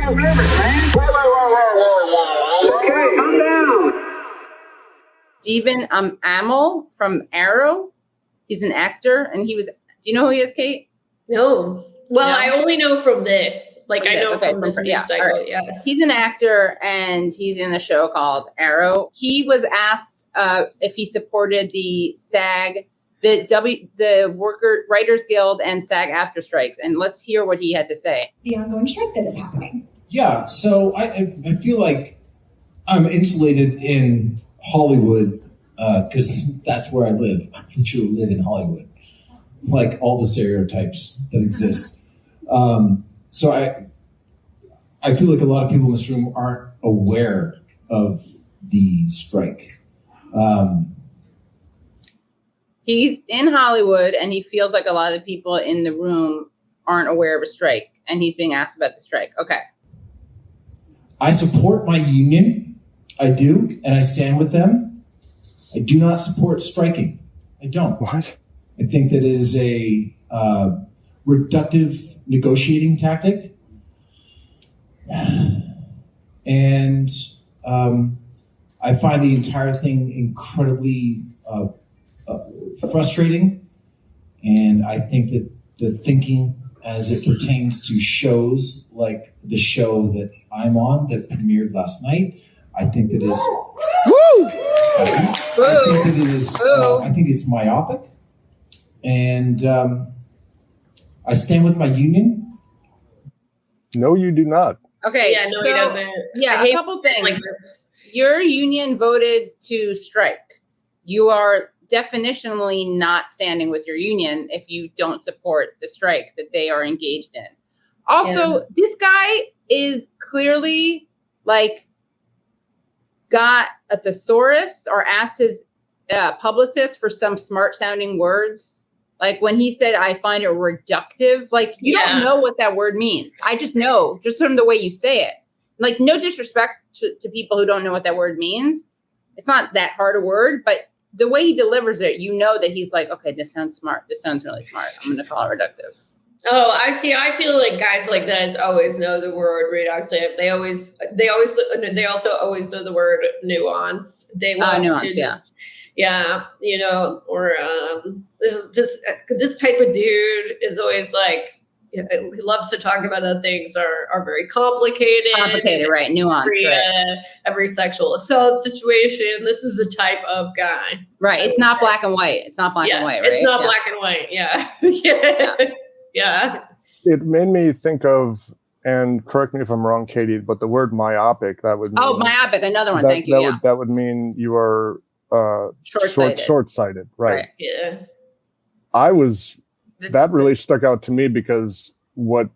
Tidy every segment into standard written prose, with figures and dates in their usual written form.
Okay, calm down. Stephen Amell from Arrow. He's an actor, and he was. Do you know who he is, Kate? No. Well, No? I only know from this. Like, I know Okay, from this news cycle, all right. yes. He's an actor, and he's in a show called Arrow. He was asked if he supported the SAG, the Writers Guild and SAG after strikes, and let's hear what he had to say. The ongoing strike that is happening. Yeah, so I feel like I'm insulated in Hollywood because that's where I live. I literally live in Hollywood, like all the stereotypes that exist. So I feel like a lot of people in this room aren't aware of the strike. He's in Hollywood, and he feels like a lot of the people in the room aren't aware of a strike, and he's being asked about the strike. Okay. I support my union. I do, and I stand with them. I do not support striking. I don't. What? I think that it is a reductive negotiating tactic. And I find the entire thing incredibly frustrating. And I think that the thinking as it pertains to shows like the show that I'm on that premiered last night, I think that is... Woo! I think it's myopic. And I stand with my union. No, you do not. Okay. Yeah, no, he doesn't. Yeah, a couple things. Like this. Your union voted to strike. You are definitionally not standing with your union if you don't support the strike that they are engaged in. Also, this guy is clearly got a thesaurus or asked his publicist for some smart sounding words. Like when he said, I find it reductive, you don't know what that word means. I just know just from the way you say it. Like, no disrespect to people who don't know what that word means. It's not that hard a word, but the way he delivers it, you know that he's like, okay, this sounds smart. This sounds really smart. I'm going to call it reductive. Oh, I see. I feel like guys like this always know the word reductive. They also always know the word nuance. They love nuance, to just, or this type of dude is always like, he loves to talk about how things are very complicated. Complicated, right? Nuance, right? Every sexual assault situation. This is the type of guy. Right. It's not black and white. It's not black and white, right? It's not black and white. Yeah. Yeah. It made me think of, and correct me if I'm wrong, Katie, but the word myopic, that would mean... myopic, another one, thank you. That would mean you are short-sighted, right? Yeah. That really stuck out to me because what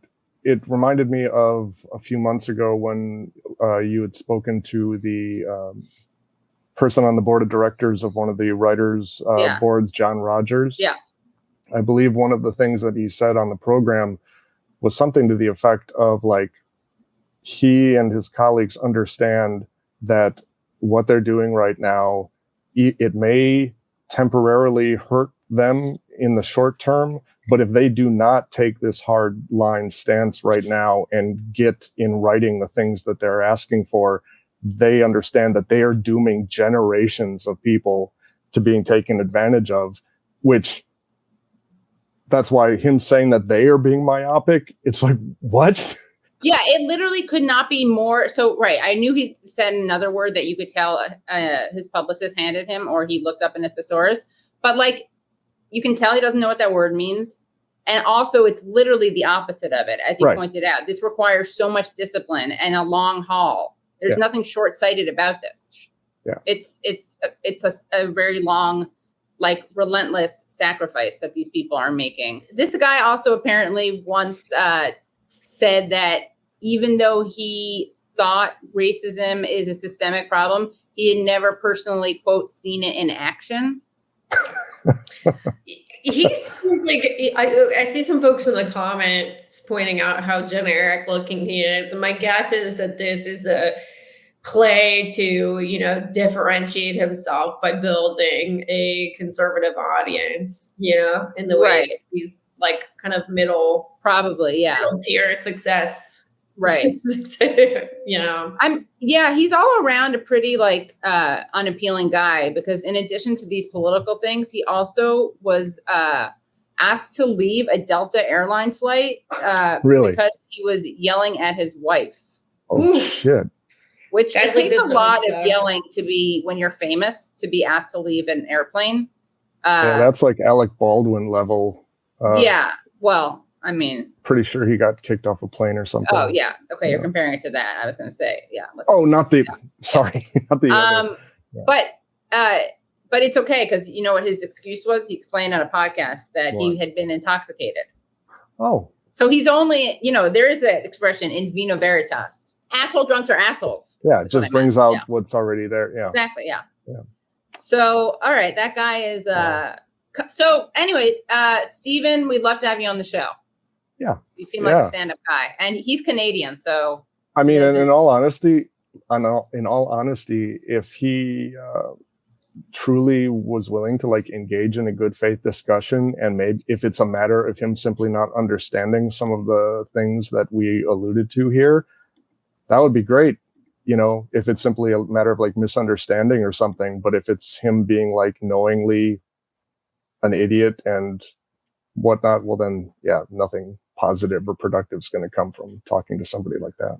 it reminded me of a few months ago when you had spoken to the person on the board of directors of one of the writers boards, John Rogers. Yeah. I believe one of the things that he said on the program was something to the effect of he and his colleagues understand that what they're doing right now, it may temporarily hurt them in the short term, but if they do not take this hard line stance right now and get in writing the things that they're asking for, they understand that they are dooming generations of people to being taken advantage of, which that's why him saying that they are being myopic, it's like, what? Yeah, it literally could not be more. So, right. I knew he said another word that you could tell his publicist handed him, or he looked up in a thesaurus, but you can tell he doesn't know what that word means. And also it's literally the opposite of it. As you pointed out, this requires so much discipline and a long haul. There's nothing short-sighted about this. Yeah. It's a very long, relentless sacrifice that these people are making. This guy also apparently once said that even though he thought racism is a systemic problem, he had never personally, quote, seen it in action. He seems like I see some folks in the comments pointing out how generic looking he is. And my guess is that this is a play to, differentiate himself by building a conservative audience, in the way he's kind of middle, probably, middle tier success. Right. Yeah. He's all around a pretty like unappealing guy, because in addition to these political things, he also was asked to leave a Delta airline flight Really? because he was yelling at his wife. Oh shit. Which That's it takes like a this lot sort of of yelling to be, when you're famous, to be asked to leave an airplane. Yeah, that's like Alec Baldwin level. Yeah. Well, I mean, pretty sure he got kicked off a plane or something. oh yeah. Okay, Yeah. you're comparing it to that. I was going to say, yeah. Not the. Yeah. Sorry, not the. Other. Yeah. But it's okay, because you know what his excuse was? He explained on a podcast that he had been intoxicated. Oh. So he's only, there is that expression, in vino veritas. Asshole drunks are assholes. Yeah, it just brings out what's already there. Yeah. Exactly. Yeah. Yeah. So, all right, that guy is. So anyway, Stephen, we'd love to have you on the show. Yeah. You seem like a stand-up guy, and he's Canadian, so. I mean, and in all honesty, if he truly was willing to like engage in a good faith discussion, and maybe if it's a matter of him simply not understanding some of the things that we alluded to here, that would be great. If it's simply a matter of like misunderstanding or something, but if it's him being like knowingly an idiot and whatnot, well then, yeah, nothing positive or productive is going to come from talking to somebody like that.